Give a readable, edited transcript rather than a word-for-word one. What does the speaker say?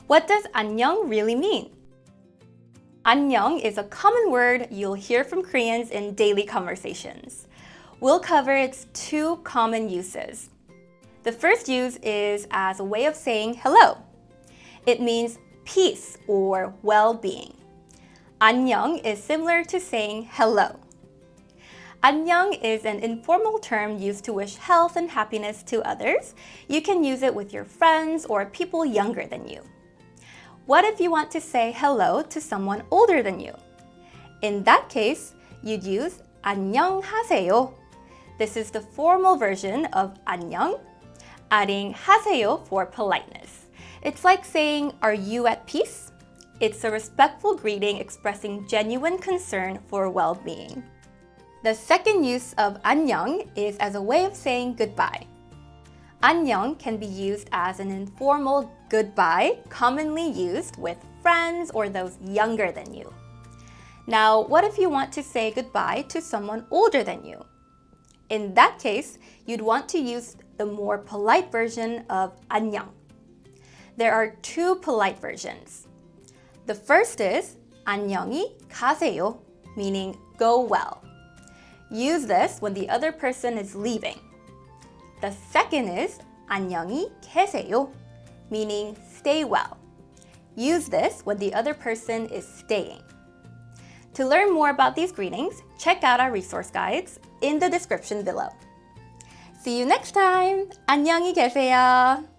What does 안녕 really mean? 안녕 is a common word you'll hear from Koreans in daily conversations. We'll cover its two common uses. The first use is as a way of saying hello. It means peace or well-being. 안녕 is similar to saying hello. 안녕 is an informal term used to wish health and happiness to others. You can use it with your friends or people younger than you. What if you want to say hello to someone older than you? In that case, you'd use 안녕하세요. This is the formal version of 안녕, adding 하세요 for politeness. It's like saying, "Are you at peace?" It's a respectful greeting expressing genuine concern for well-being. The second use of 안녕 is as a way of saying goodbye. 안녕 can be used as an informal goodbye, commonly used with friends or those younger than you. Now, what if you want to say goodbye to someone older than you? In that case, you'd want to use the more polite version of 안녕. There are two polite versions. The first is 안녕히 가세요, meaning go well. Use this when the other person is leaving. The second is 안녕히 계세요, meaning stay well. Use this when the other person is staying. To learn more about these greetings, check out our resource guides in the description below. See you next time! 안녕히 계세요!